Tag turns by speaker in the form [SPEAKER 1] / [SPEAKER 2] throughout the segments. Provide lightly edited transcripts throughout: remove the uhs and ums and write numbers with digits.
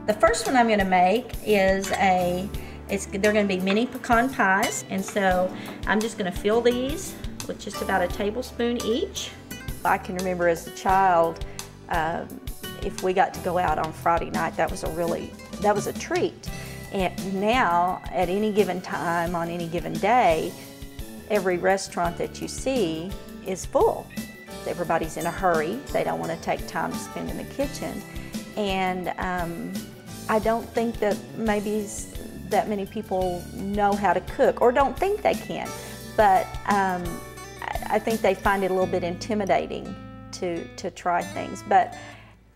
[SPEAKER 1] The first one I'm going to make is they're going to be mini pecan pies, and so I'm just going to fill these with just about a tablespoon each. I can remember as a child, if we got to go out on Friday night, that was a treat. And now, at any given time, on any given day, every restaurant that you see is full. Everybody's in a hurry. They don't want to take time to spend in the kitchen. And I don't think that maybe that many people know how to cook or don't think they can. But I think they find it a little bit intimidating to try things. But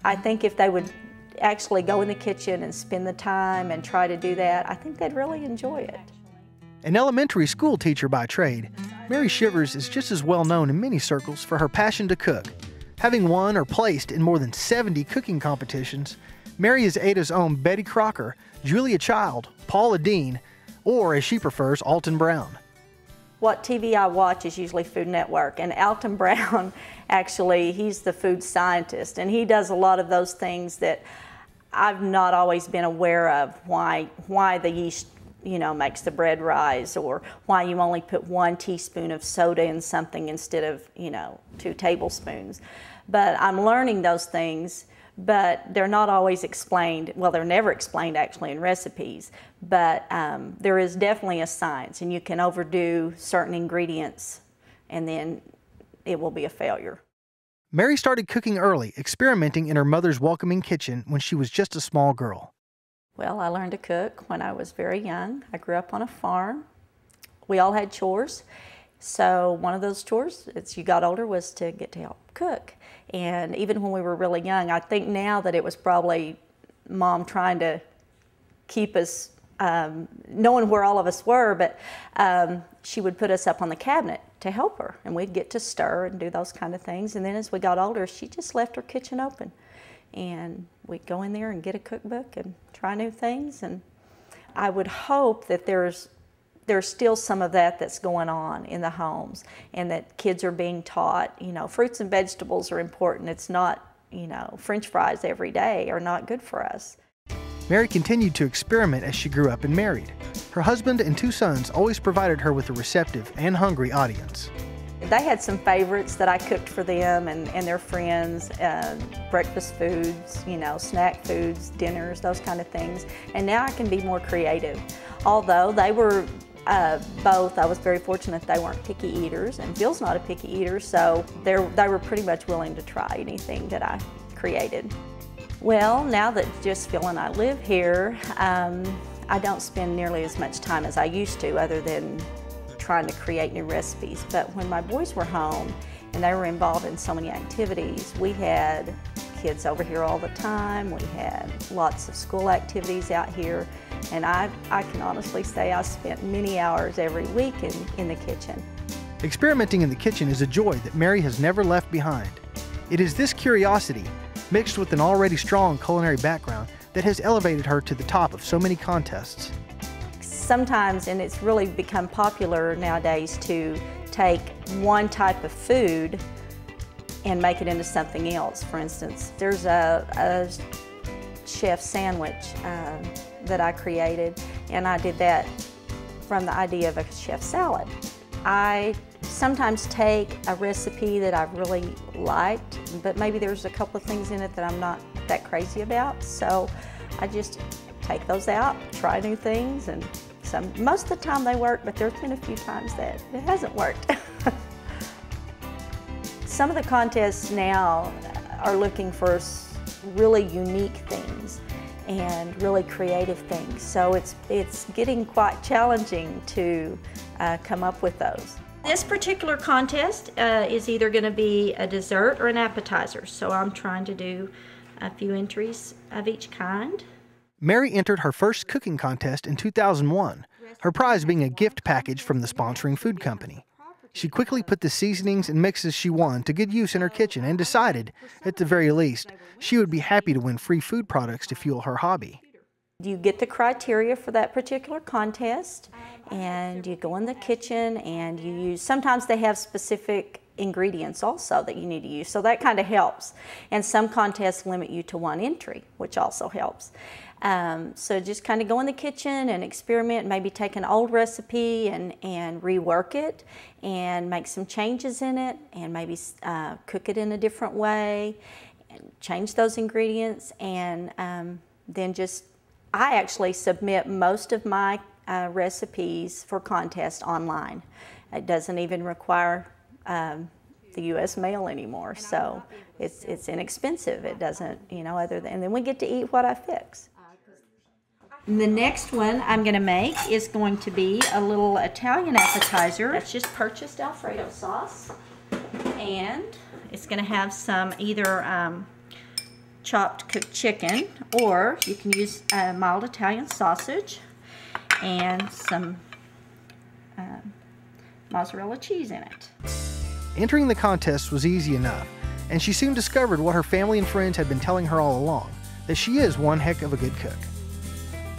[SPEAKER 1] I think if they would actually go in the kitchen and spend the time and try to do that, I think they'd really enjoy it.
[SPEAKER 2] An elementary school teacher by trade, Mary Shivers is just as well known in many circles for her passion to cook. Having won or placed in more than 70 cooking competitions, Mary is Ada's own Betty Crocker, Julia Child, Paula Dean, or as she prefers, Alton Brown.
[SPEAKER 1] What TV I watch is usually Food Network, and Alton Brown, actually, he's the food scientist, and he does a lot of those things that I've not always been aware of, why the yeast, makes the bread rise, or why you only put 1 teaspoon of soda in something instead of, 2 tablespoons. But I'm learning those things, but they're not always explained. Well, they're never explained actually in recipes, but there is definitely a science, and you can overdo certain ingredients and then it will be a failure.
[SPEAKER 2] Mary started cooking early, experimenting in her mother's welcoming kitchen when she was just a small girl.
[SPEAKER 1] Well, I learned to cook when I was very young. I grew up on a farm. We all had chores. So one of those chores, as you got older, was to get to help cook. And even when we were really young, I think now that it was probably Mom trying to keep us knowing where all of us were, but she would put us up on the cabinet to help her, and we'd get to stir and do those kind of things. And then as we got older, she just left her kitchen open, and we'd go in there and get a cookbook and try new things. And I would hope that there's still some of that that's going on in the homes, and that kids are being taught, fruits and vegetables are important. It's not, French fries every day are not good for us.
[SPEAKER 2] Mary continued to experiment as she grew up and married. Her husband and 2 sons always provided her with a receptive and hungry audience.
[SPEAKER 1] They had some favorites that I cooked for them and their friends, breakfast foods, snack foods, dinners, those kind of things. And now I can be more creative. Although they were both, I was very fortunate they weren't picky eaters, and Bill's not a picky eater, so they were pretty much willing to try anything that I created. Well, now that just Phil and I live here, I don't spend nearly as much time as I used to, other than trying to create new recipes. But when my boys were home and they were involved in so many activities, we had kids over here all the time. We had lots of school activities out here, and I can honestly say I spent many hours every week in the kitchen.
[SPEAKER 2] Experimenting in the kitchen is a joy that Mary has never left behind. It is this curiosity, mixed with an already strong culinary background, that has elevated her to the top of so many contests.
[SPEAKER 1] Sometimes, and it's really become popular nowadays, to take one type of food and make it into something else. For instance, there's a chef sandwich that I created, and I did that from the idea of a chef salad. I sometimes take a recipe that I've really liked, but maybe there's a couple of things in it that I'm not that crazy about, so I just take those out, try new things, and most of the time they work, but there's been a few times that it hasn't worked. Some of the contests now are looking for really unique things and really creative things, so it's getting quite challenging to come up with those. This particular contest is either going to be a dessert or an appetizer, so I'm trying to do a few entries of each kind.
[SPEAKER 2] Mary entered her first cooking contest in 2001, her prize being a gift package from the sponsoring food company. She quickly put the seasonings and mixes she won to good use in her kitchen and decided, at the very least, she would be happy to win free food products to fuel her hobby.
[SPEAKER 1] You get the criteria for that particular contest, and you go in the kitchen and you use, sometimes they have specific ingredients also that you need to use, so that kind of helps. And some contests limit you to 1 entry, which also helps. So just kind of go in the kitchen and experiment, maybe take an old recipe and rework it and make some changes in it, and maybe cook it in a different way and change those ingredients. And then I actually submit most of my recipes for contest online. It doesn't even require the U.S. mail anymore, so it's inexpensive. It doesn't, other than, and then we get to eat what I fix. The next one I'm going to make is going to be a little Italian appetizer. That's just purchased Alfredo sauce, and it's going to have some either chopped cooked chicken, or you can use mild Italian sausage and some mozzarella cheese in it.
[SPEAKER 2] Entering the contest was easy enough, and she soon discovered what her family and friends had been telling her all along, that she is one heck of a good cook.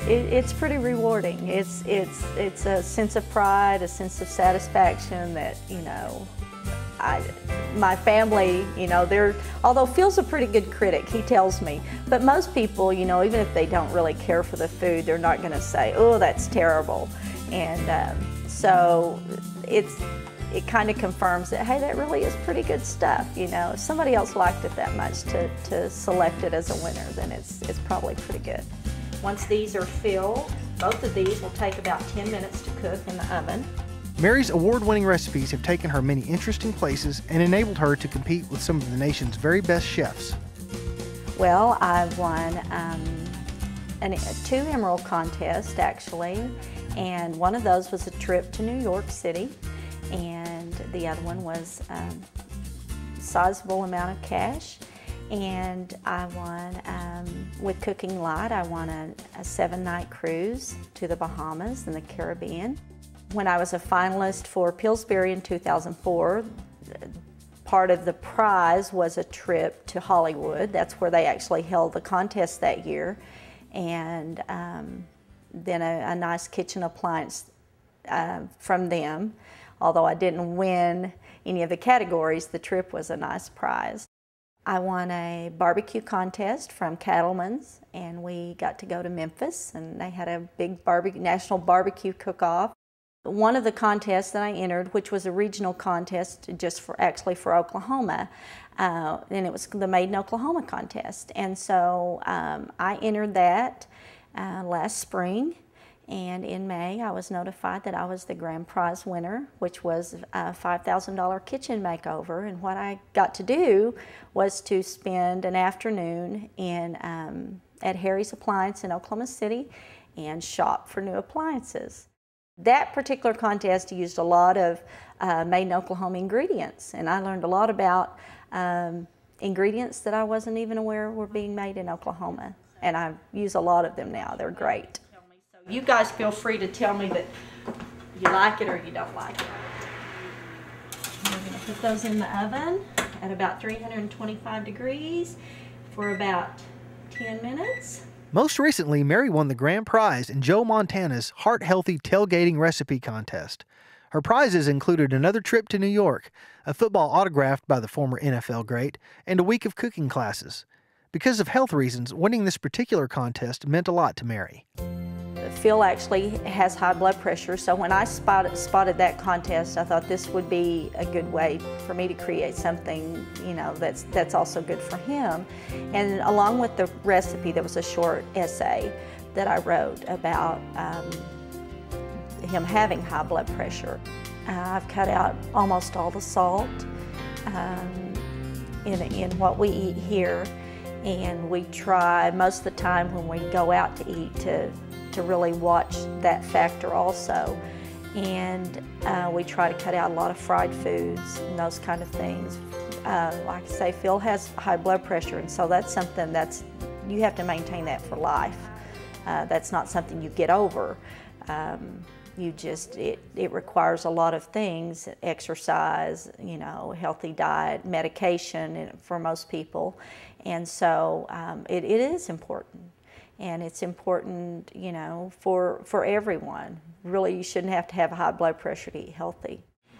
[SPEAKER 1] It's pretty rewarding. It's a sense of pride, a sense of satisfaction that, my family, although Phil's a pretty good critic, he tells me, but most people, even if they don't really care for the food, they're not going to say, oh, that's terrible. And so it kind of confirms that, hey, that really is pretty good stuff. If somebody else liked it that much to select it as a winner, then it's probably pretty good. Once these are filled, both of these will take about 10 minutes to cook in the oven.
[SPEAKER 2] Mary's award-winning recipes have taken her many interesting places and enabled her to compete with some of the nation's very best chefs.
[SPEAKER 1] Well, I've won 2 Emerald contests, actually, and one of those was a trip to New York City, and the other one was a sizable amount of cash. And I won, with Cooking Light, I won a 7-night cruise to the Bahamas and the Caribbean. When I was a finalist for Pillsbury in 2004, part of the prize was a trip to Hollywood. That's where they actually held the contest that year. And then a nice kitchen appliance from them. Although I didn't win any of the categories, the trip was a nice prize. I won a barbecue contest from Cattleman's, and we got to go to Memphis, and they had a big national barbecue cook-off. One of the contests that I entered, which was a regional contest just for Oklahoma, and it was the Made in Oklahoma contest. And so I entered that last spring, and in May I was notified that I was the grand prize winner, which was a $5,000 kitchen makeover. And what I got to do was to spend an afternoon at Harry's Appliance in Oklahoma City and shop for new appliances. That particular contest used a lot of made in Oklahoma ingredients, and I learned a lot about ingredients that I wasn't even aware were being made in Oklahoma, and I use a lot of them now. They're great. You guys feel free to tell me that you like it or you don't like it. We're going to put those in the oven at about 325 degrees for about 10 minutes.
[SPEAKER 2] Most recently, Mary won the grand prize in Joe Montana's Heart Healthy Tailgating Recipe Contest. Her prizes included another trip to New York, a football autographed by the former NFL great, and a week of cooking classes. Because of health reasons, winning this particular contest meant a lot to Mary.
[SPEAKER 1] Phil actually has high blood pressure, so when I spotted that contest, I thought this would be a good way for me to create something, that's also good for him. And along with the recipe, there was a short essay that I wrote about him having high blood pressure. I've cut out almost all the salt in what we eat here, and we try most of the time when we go out to eat to really watch that factor also. And we try to cut out a lot of fried foods and those kind of things. Like I say, Phil has high blood pressure, and so that's something you have to maintain that for life. That's not something you get over. It requires a lot of things: exercise, healthy diet, medication for most people. And so it is important. And it's important, for everyone. Really, you shouldn't have to have high blood pressure to eat healthy.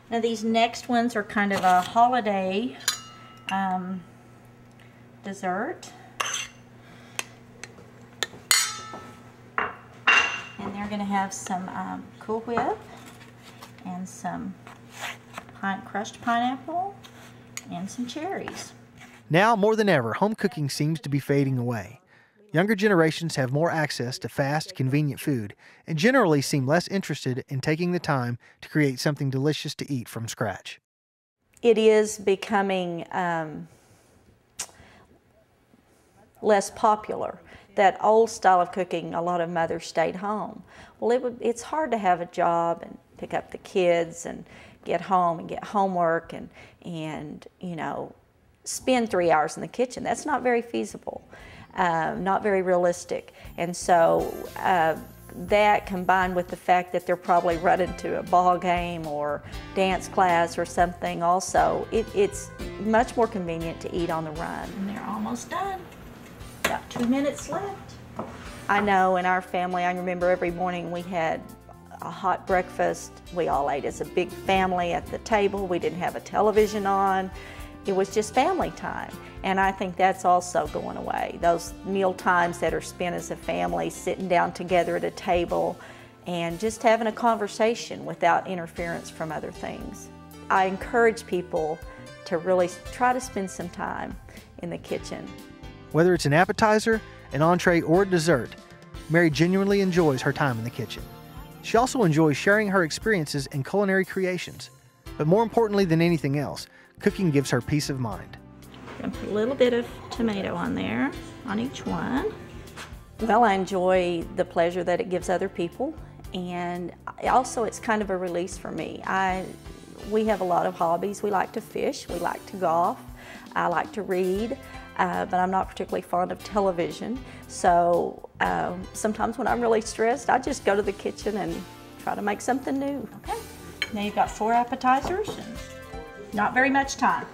[SPEAKER 1] Now these next ones are kind of a holiday dessert. And they're going to have some Cool Whip and some crushed pineapple and some cherries.
[SPEAKER 2] Now more than ever, home cooking seems to be fading away. Younger generations have more access to fast, convenient food and generally seem less interested in taking the time to create something delicious to eat from scratch.
[SPEAKER 1] It is becoming less popular. That old style of cooking, a lot of mothers stayed home. Well, it's hard to have a job and pick up the kids and get home and get homework and you know, spend 3 hours in the kitchen. That's not very feasible, not very realistic. And so that combined with the fact that they're probably running to a ball game or dance class or something also, it's much more convenient to eat on the run. And they're almost done. About 2 minutes left. I know in our family, I remember every morning we had a hot breakfast. We all ate as a big family at the table. We didn't have a television on. It was just family time. And I think that's also going away. Those meal times that are spent as a family, sitting down together at a table and just having a conversation without interference from other things. I encourage people to really try to spend some time in the kitchen.
[SPEAKER 2] Whether it's an appetizer, an entree, or a dessert, Mary genuinely enjoys her time in the kitchen. She also enjoys sharing her experiences in culinary creations. But more importantly than anything else, cooking gives her peace of mind.
[SPEAKER 1] I'm gonna put a little bit of tomato on there, on each one. Well, I enjoy the pleasure that it gives other people, and also it's kind of a release for me. We have a lot of hobbies. We like to fish, we like to golf, I like to read. But I'm not particularly fond of television. So sometimes when I'm really stressed, I just go to the kitchen and try to make something new. Okay, now you've got 4 appetizers and not very much time.